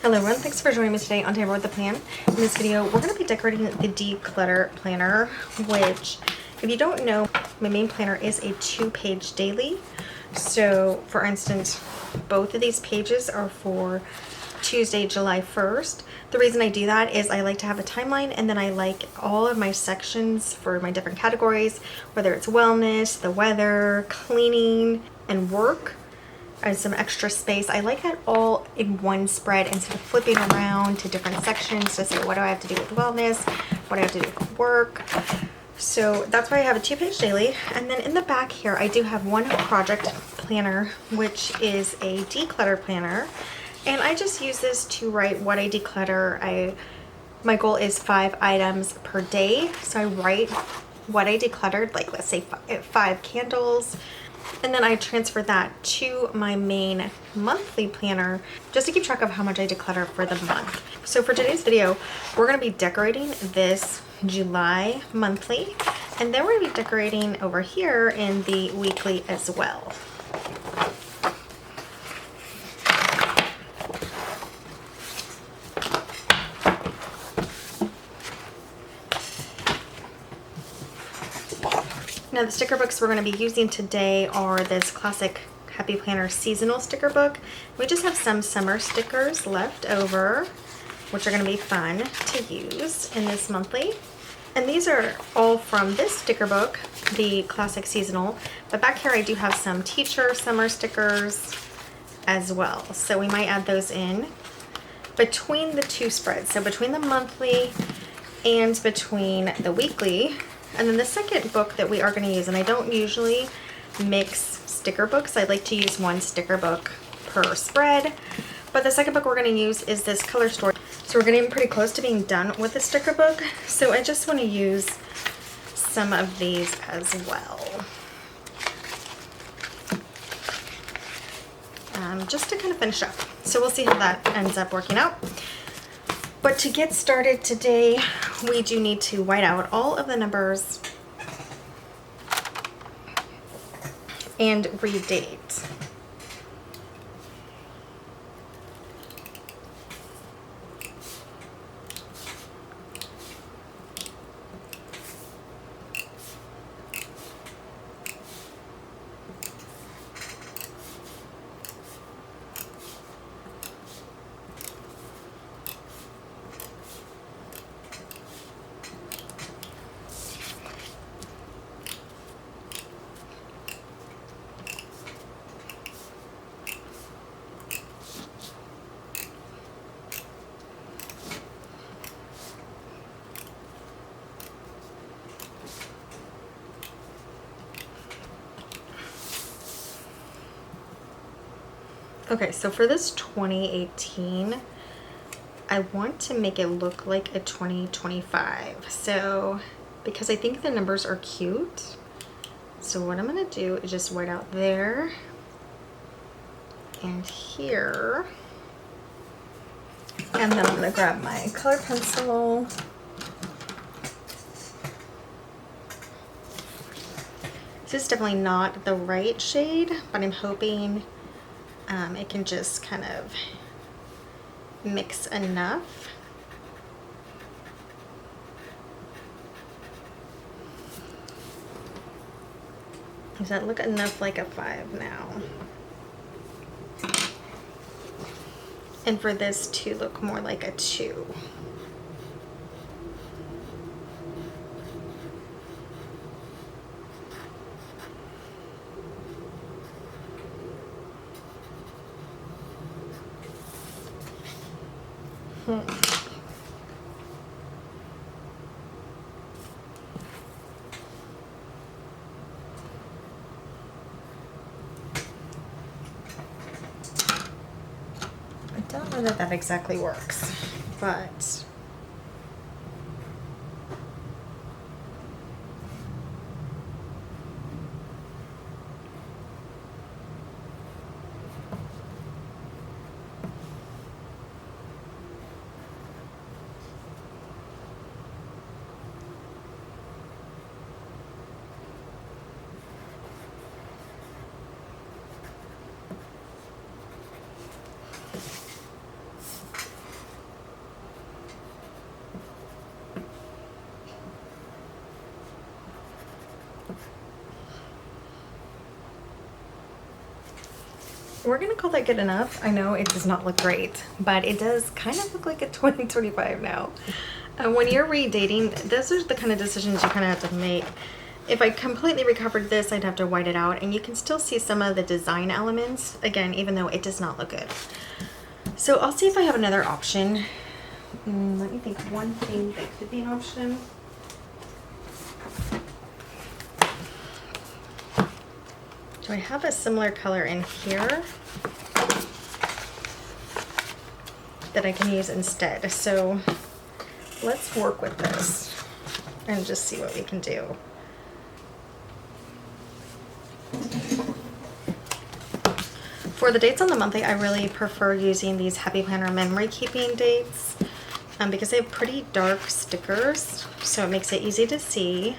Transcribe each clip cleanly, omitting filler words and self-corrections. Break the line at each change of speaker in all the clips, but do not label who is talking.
Hello everyone, thanks for joining me today on Tamara with the Plan. In this video, we're going to be decorating the Declutter planner, which, if you don't know, my main planner is a 2-page daily. So, for instance, both of these pages are for Tuesday, July 1st. The reason I do that is I like to have a timeline, and then I like all of my sections for my different categories, whether it's wellness, the weather, cleaning, and work. And some extra space. I like it all in one spread instead of flipping around to different sections to say what do I have to do with wellness, what do I have to do with work. So that's why I have a 2-page daily. And then in the back here I do have one project planner, which is a declutter planner, and I just use this to write what I declutter. My goal is 5 items per day, so I write what I decluttered, like let's say 5 candles. And then I transfer that to my main monthly planner just to keep track of how much I declutter for the month. So for today's video, we're going to be decorating this July monthly, and then we're going to be decorating over here in the weekly as well. Now the sticker books we're going to be using today are this classic Happy Planner seasonal sticker book. We just have some summer stickers left over, which are going to be fun to use in this monthly. And these are all from this sticker book, the classic seasonal. But back here I do have some teacher summer stickers as well. So we might add those in between the 2 spreads. So between the monthly and between the weekly. And then the second book that we are going to use, and I don't usually mix sticker books, I like to use one sticker book per spread, but the second book we're going to use is this color story. So we're getting pretty close to being done with the sticker book, so I just want to use some of these as well. Just to kind of finish up. So we'll see how that ends up working out. But to get started today, we do need to white out all of the numbers and redate. Okay, so for this 2018, I want to make it look like a 2025. So, because I think the numbers are cute, so what I'm going to do is just white out there and here. And then I'm going to grab my color pencil. This is definitely not the right shade, but I'm hoping it can just kind of mix enough. Does that look enough like a 5 now? And for this to look more like a 2. I don't know that that exactly works, but we're gonna call that good enough. I know it does not look great, but it does kind of look like a 2025 now. When you're redating, those are the kind of decisions you kind of have to make. If I completely recovered this, I'd have to white it out, and you can still see some of the design elements, again, even though it does not look good. So I'll see if I have another option. Let me think, one thing that could be an option. Do I have a similar color in here that I can use instead? So let's work with this and just see what we can do. For the dates on the monthly, I really prefer using these Happy Planner memory keeping dates because they have pretty dark stickers, so it makes it easy to see.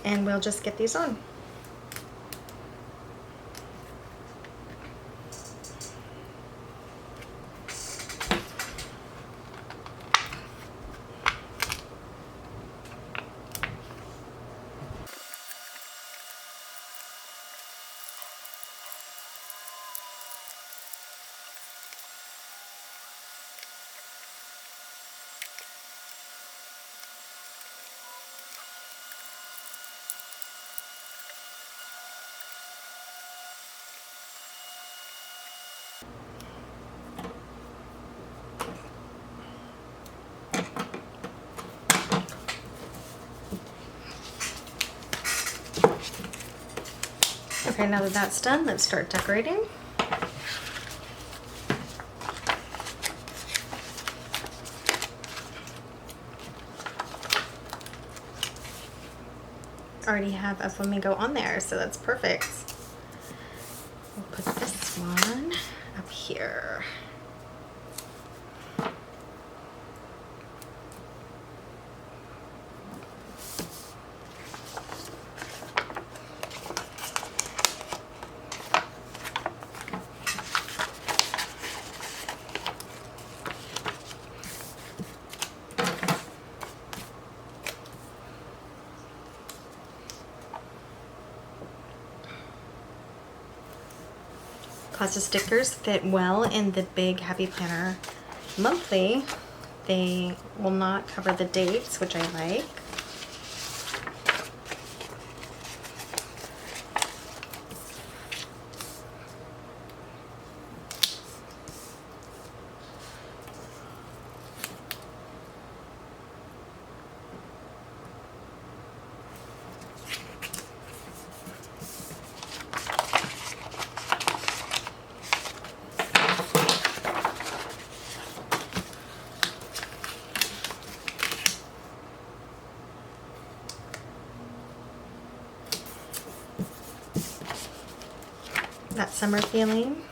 And we'll just get these on. Okay, now that that's done, let's start decorating. Already have a flamingo on there, so that's perfect. We'll put this one up here. Pasta stickers fit well in the big Happy Planner monthly. They will not cover the dates, which I like. That summer feeling.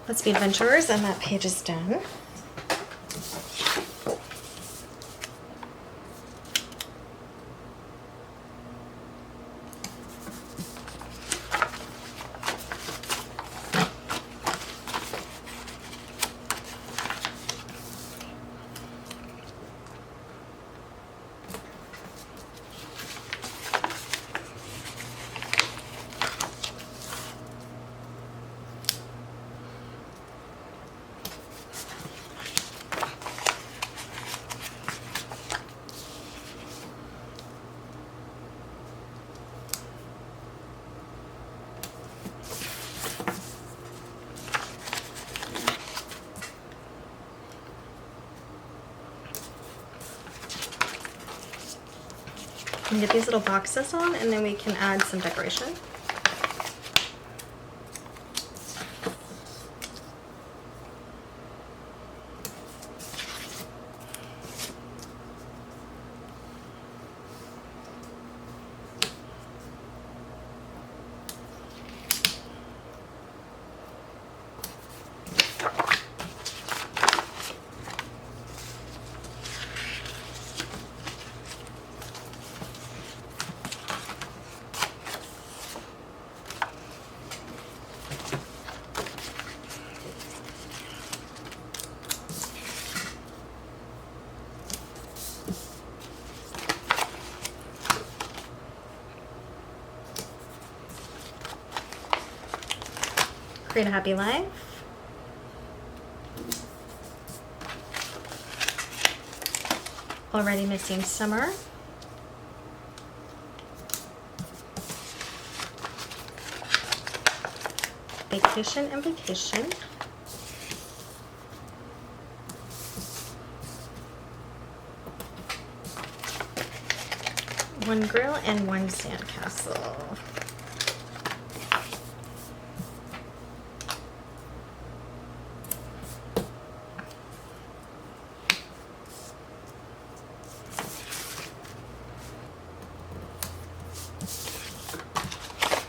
Let's be adventurers, and that page is done. And get these little boxes on, and then we can add some decoration. Create a happy life. Already missing summer. Vacation and vacation. One grill and one sandcastle.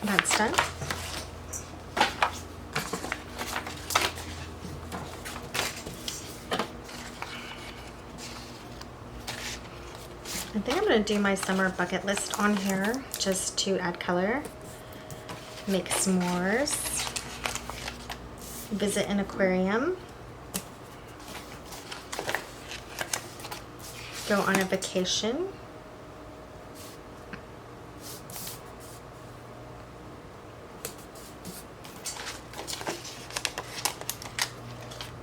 That's done. I think I'm going to do my summer bucket list on here just to add color. Make s'mores. Visit an aquarium. Go on a vacation.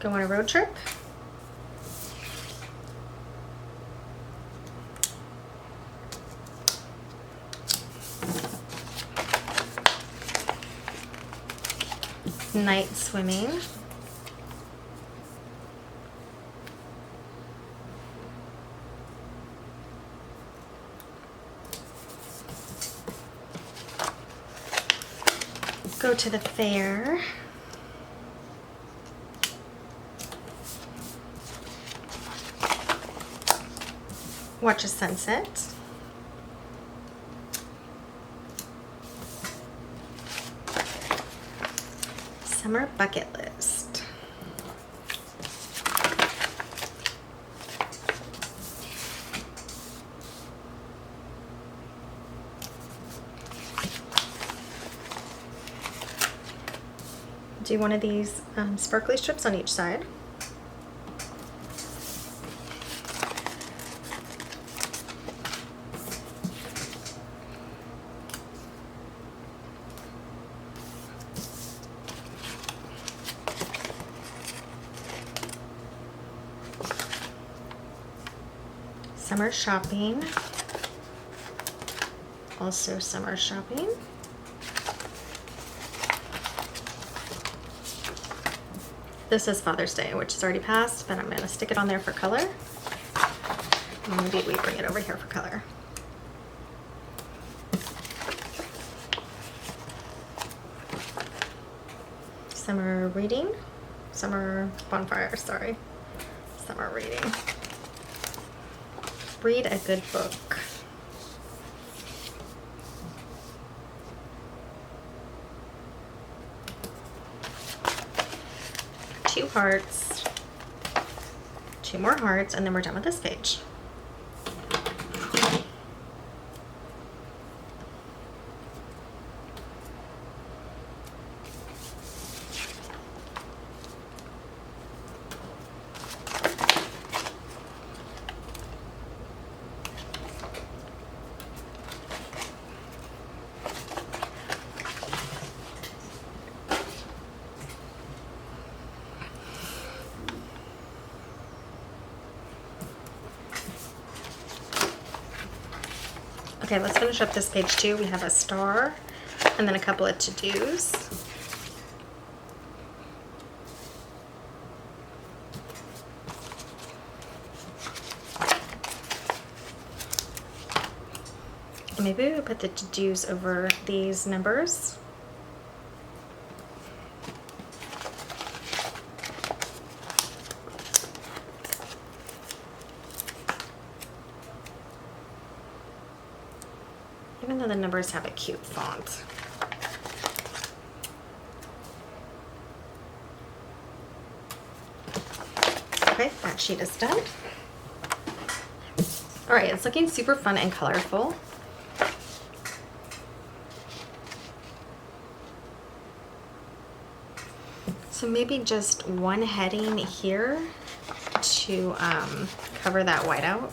Go on a road trip. Night swimming. Go to the fair. Watch a sunset. Summer bucket list. Do one of these sparkly strips on each side. Summer shopping. Also summer shopping. This is Father's Day, which is already passed, but I'm going to stick it on there for color. Maybe we bring it over here for color. Summer reading. Summer bonfire, sorry. Summer reading. Read a good book. Two hearts, two more hearts, and then we're done with this page. Okay, let's finish up this page too. We have a star and then a couple of to-dos. Maybe we put the to-dos over these numbers. Even though the numbers have a cute font. Okay, that sheet is done. All right, it's looking super fun and colorful. So maybe just one heading here to cover that whiteout.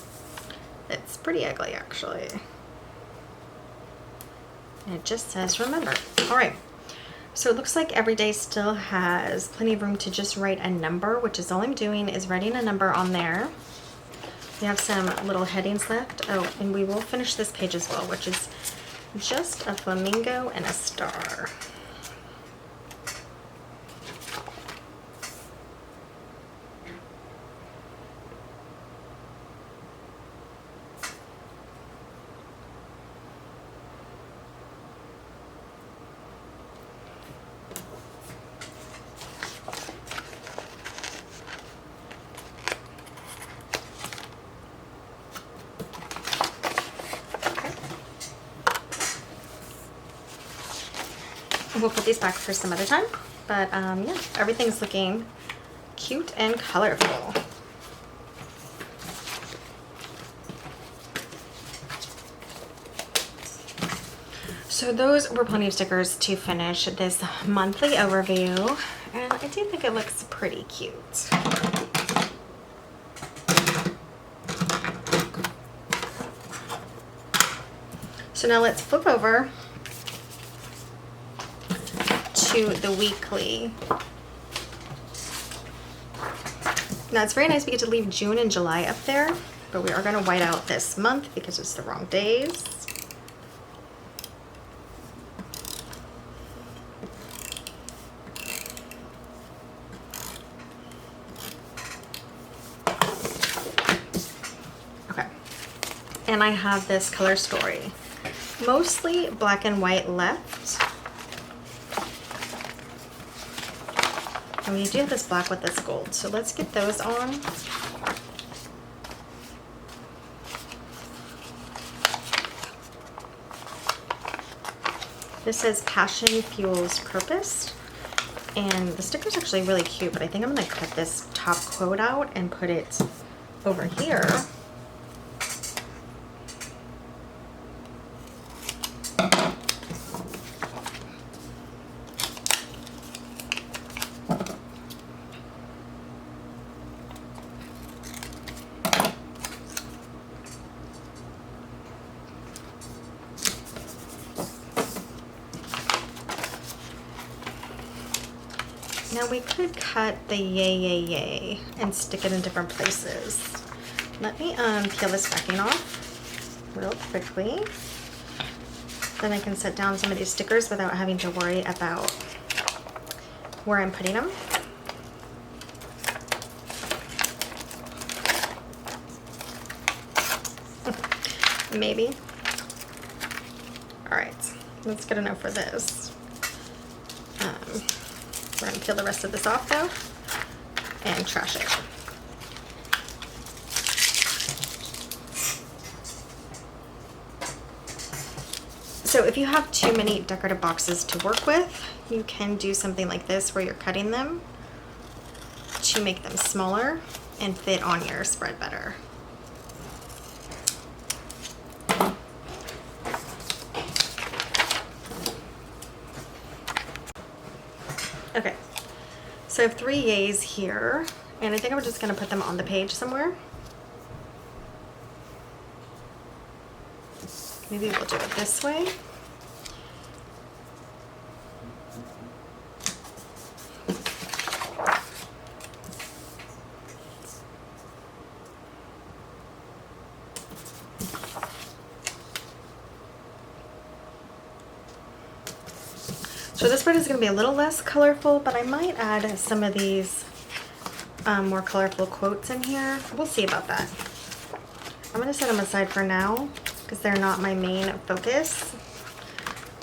It's pretty ugly, actually. And it just says remember. All right, So it looks like every day still has plenty of room to just write a number, which is all I'm doing is writing a number on there. We have some little headings left. Oh, and we will finish this page as well, which is just a flamingo and a star. We'll put these back for some other time, but yeah, everything's looking cute and colorful. So those were plenty of stickers to finish this monthly overview, and I do think it looks pretty cute. So now let's flip over to the weekly. Now it's very nice we get to leave June and July up there, but we are going to white out this month because it's the wrong days. Okay, and I have this color story, mostly black and white left. And we do have this black with this gold, so let's get those on. This says Passion Fuels Purpose, and the sticker's actually really cute, but I think I'm gonna cut this top quote out and put it over here. Now we could cut the yay yay yay and stick it in different places. Let me peel this backing off real quickly. Then I can set down some of these stickers without having to worry about where I'm putting them. Maybe. All right, that's good enough for this. We're gonna peel the rest of this off though and trash it. So if you have too many decorative boxes to work with, you can do something like this where you're cutting them to make them smaller and fit on your spread better. Okay, so I have 3 yays here, and I think I'm just gonna put them on the page somewhere. Maybe we'll do it this way. So this part is going to be a little less colorful, but I might add some of these more colorful quotes in here. We'll see about that. I'm going to set them aside for now because they're not my main focus.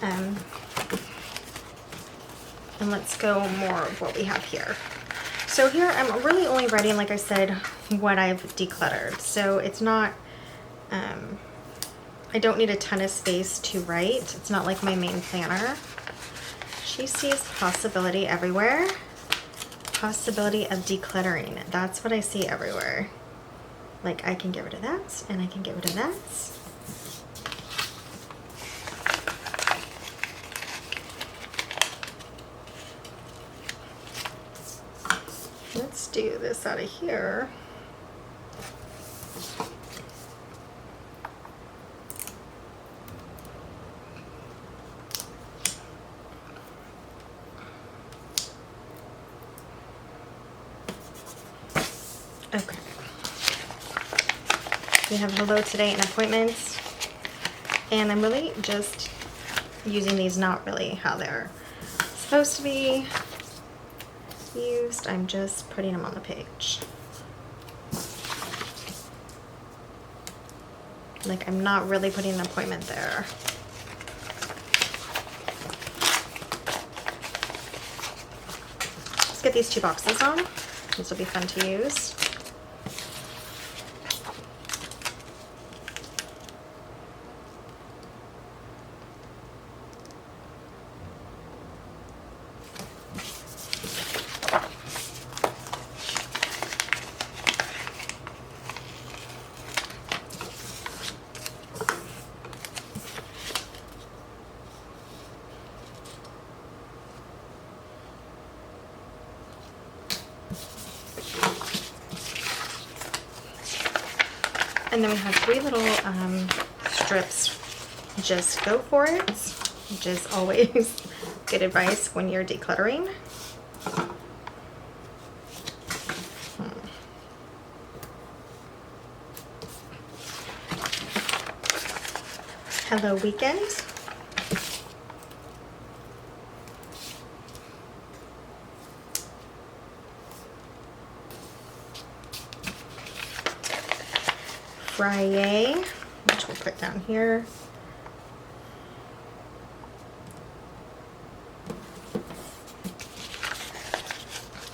And let's go more of what we have here. So here I'm really only writing, like I said, what I've decluttered. So it's not, I don't need a ton of space to write. It's not like my main planner. She sees possibility everywhere. Possibility of decluttering. That's what I see everywhere. Like I can get rid of that and I can get rid of that. Let's do this out of here. We have hello today and appointments. And I'm really just using these not really how they're supposed to be used. I'm just putting them on the page. Like, I'm not really putting an appointment there. Let's get these 2 boxes on. These will be fun to use. And then we have 3 little strips. Just go for it, which is always good advice when you're decluttering. Hello weekend. Friday, which we'll put down here.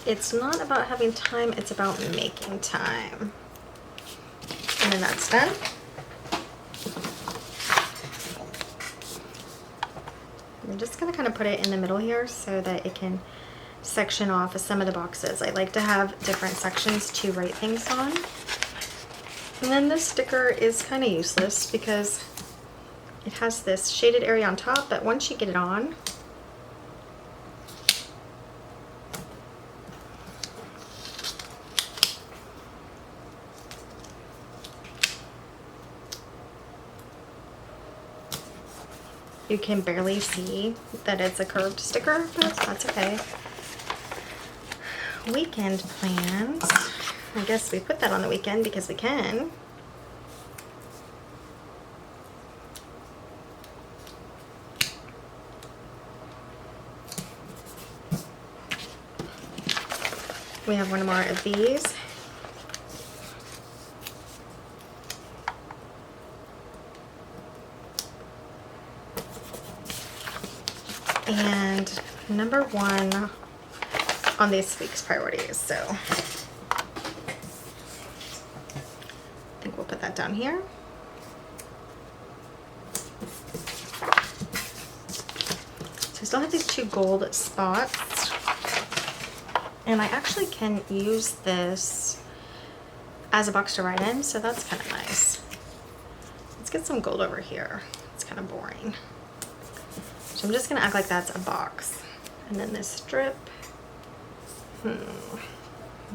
It's not about having time, it's about making time. And then that's done. I'm just gonna kind of put it in the middle here so that it can section off some of the boxes. I like to have different sections to write things on. And then this sticker is kind of useless because it has this shaded area on top, but once you get it on, you can barely see that it's a curved sticker, but that's okay. Weekend plans. I guess we put that on the weekend because we can. We have one more of these. And number 1 on this week's priorities, so I think we'll put that down here. So I still have these 2 gold spots, and I actually can use this as a box to write in, so that's kind of nice. Let's get some gold over here. It's kind of boring. So I'm just gonna act like that's a box. And then this strip,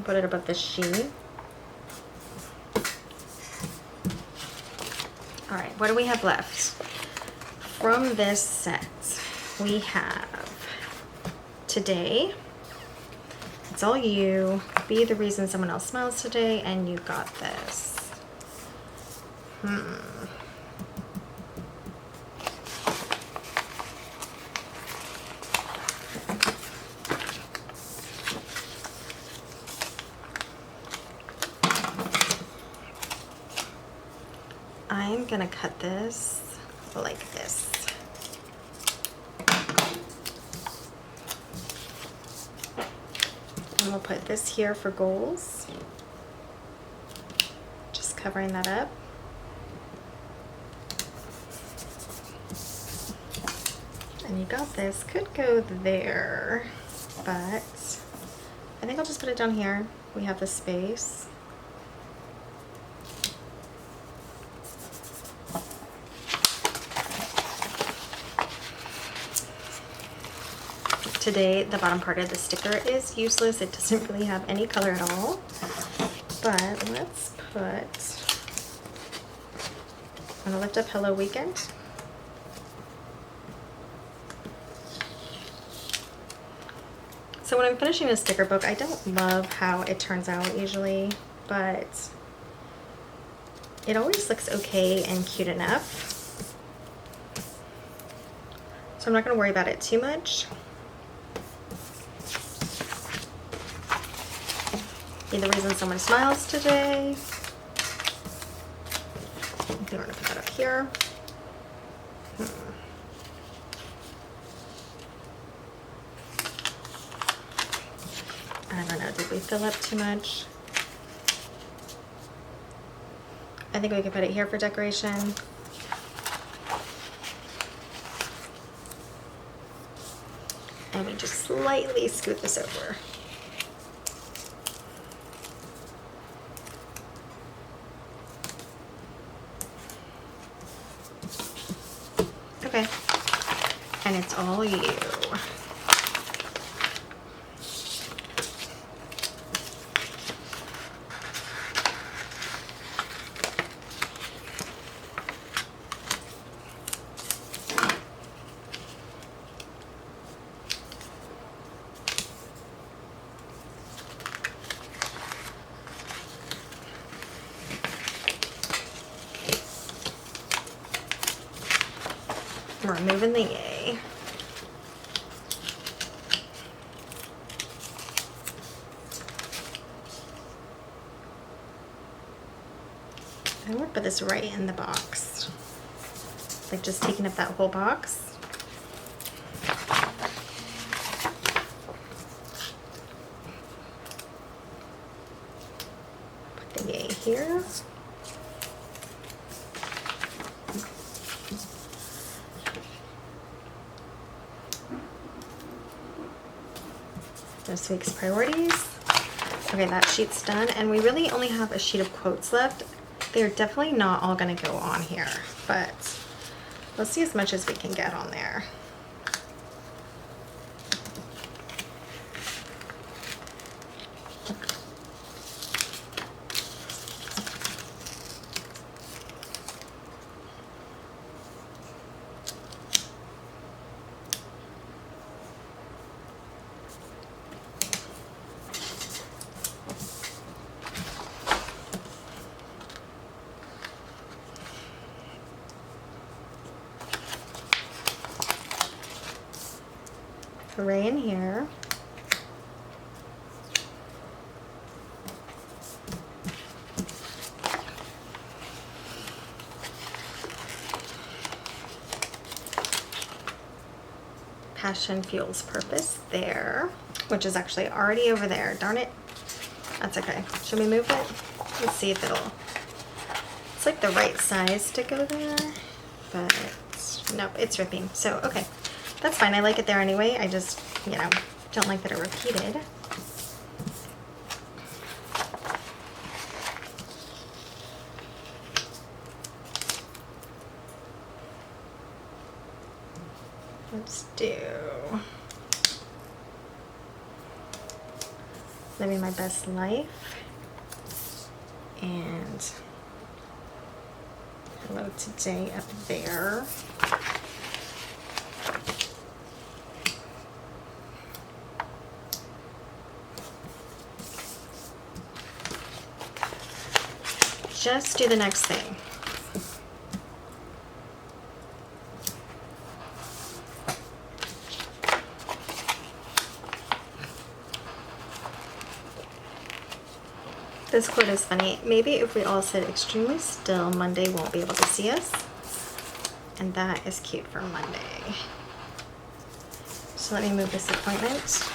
put it above the sheet. All right, what do we have left? From this set, we have today. It's all you. Be the reason someone else smiles today, and you got this. I'm gonna cut this like this. And we'll put this here for goals. Just covering that up. And you got this. Could go there, but I think I'll just put it down here. We have the space. Today, the bottom part of the sticker is useless. It doesn't really have any color at all. But let's put, I'm gonna lift up Hello Weekend. So when I'm finishing a sticker book, I don't love how it turns out usually, but it always looks okay and cute enough. So I'm not going to worry about it too much. Be the reason someone smiles today. Okay, we're going to put that up here. I don't know, did we fill up too much? I think we could put it here for decoration. And we just slightly scoot this over. Okay, and it's all you. We're removing the yay. I would put this right in the box. Like just taking up that whole box. Put the yay here. This week's priorities. Okay, that sheet's done, and we really only have a sheet of quotes left. They're definitely not all gonna go on here, but let's see as much as we can get on there. Hooray in here. Passion fuels purpose there, which is actually already over there. Darn it. That's okay. Should we move it? Let's see if it'll... It's like the right size to go there, but nope, it's ripping. So, okay. That's fine. I like it there anyway. I just, you know, don't like that it repeated. Let's do living my best life and hello today up there. Just do the next thing. This quote is funny. Maybe if we all sit extremely still, Monday won't be able to see us. And that is cute for Monday. So let me move this appointment.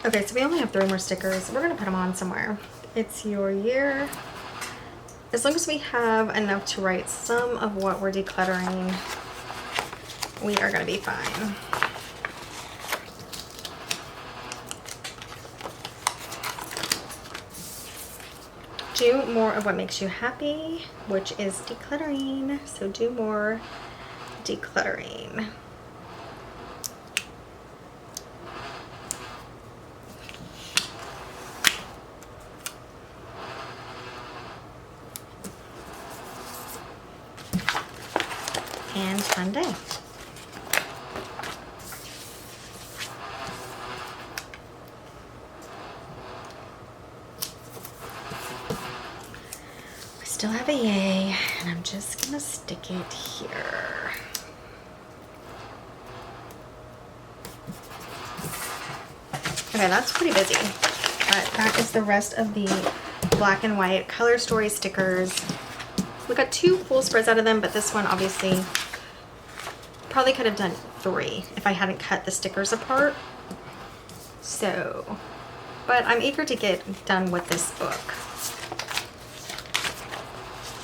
Okay, so we only have 3 more stickers. We're gonna put them on somewhere. It's your year. As long as we have enough to write some of what we're decluttering we are going to be fine. Do more of what makes you happy, which is decluttering. So do more decluttering. And fun day. We still have a yay, and I'm just gonna stick it here. Okay, that's pretty busy. But that is the rest of the black and white color story stickers. We got 2 full spreads out of them, but this one obviously probably could have done 3 if I hadn't cut the stickers apart. So, but I'm eager to get done with this book.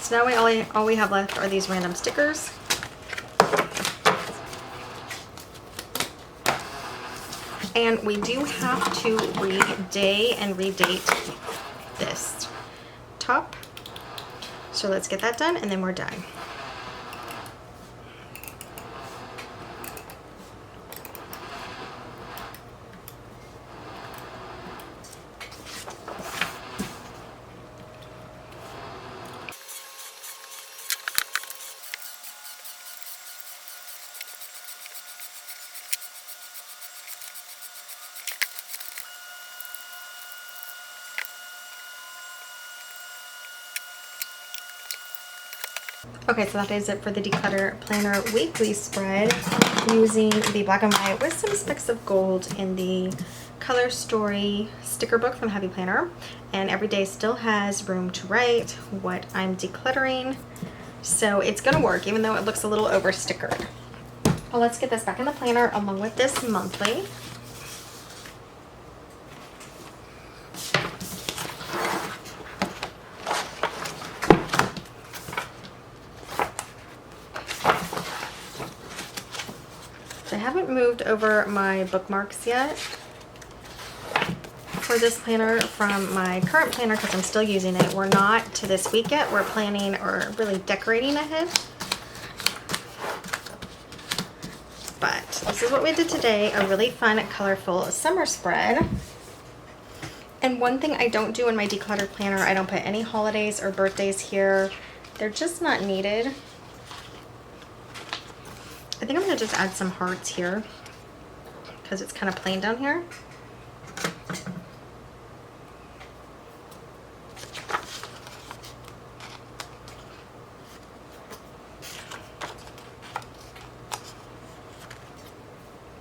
So now all we have left are these random stickers. And we do have to reday and redate this top. So let's get that done and then we're done. Okay, so that is it for the Declutter Planner weekly spread using the black and white with some specks of gold in the color story sticker book from Happy Planner. And every day still has room to write what I'm decluttering. So it's gonna work even though it looks a little over stickered. Well, let's get this back in the planner along with this monthly. I haven't moved over my bookmarks yet for this planner from my current planner because I'm still using it. We're not to this week yet. We're planning or really decorating ahead. But this is what we did today, a really fun, colorful summer spread. And one thing I don't do in my decluttered planner, I don't put any holidays or birthdays here. They're just not needed. I think I'm going to just add some hearts here because it's kind of plain down here.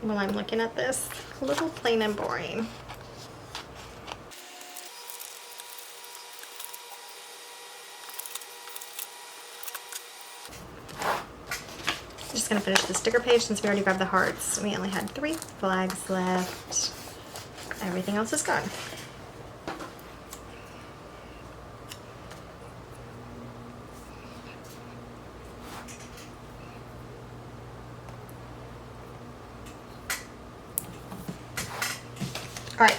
While I'm looking at this, a little plain and boring. Just gonna finish the sticker page since we already grabbed the hearts. We only had 3 flags left. Everything else is gone. All right,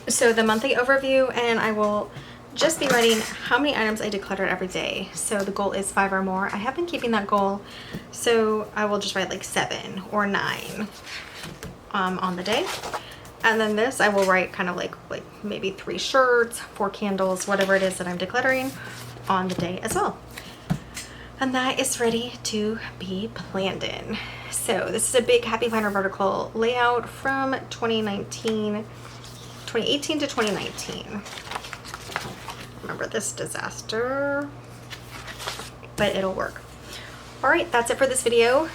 so the monthly overview, and I will just be writing how many items I decluttered every day. So the goal is 5 or more. I have been keeping that goal, so I will just write like 7 or 9 on the day. And then this I will write kind of like maybe 3 shirts, 4 candles, whatever it is that I'm decluttering on the day as well. And that is ready to be planned in. So this is a big Happy Planner vertical layout from 2018 to 2019. Remember this disaster, but it'll work. All right, that's it for this video.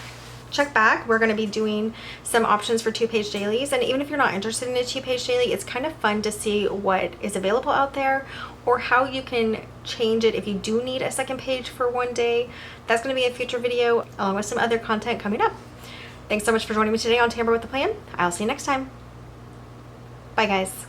Check back. We're going to be doing some options for 2-page dailies, and even if you're not interested in a 2-page daily, it's kind of fun to see what is available out there or how you can change it if you do need a second page for one day. That's going to be a future video along with some other content coming up. Thanks so much for joining me today on Tamper with the Plan. I'll see you next time. Bye guys.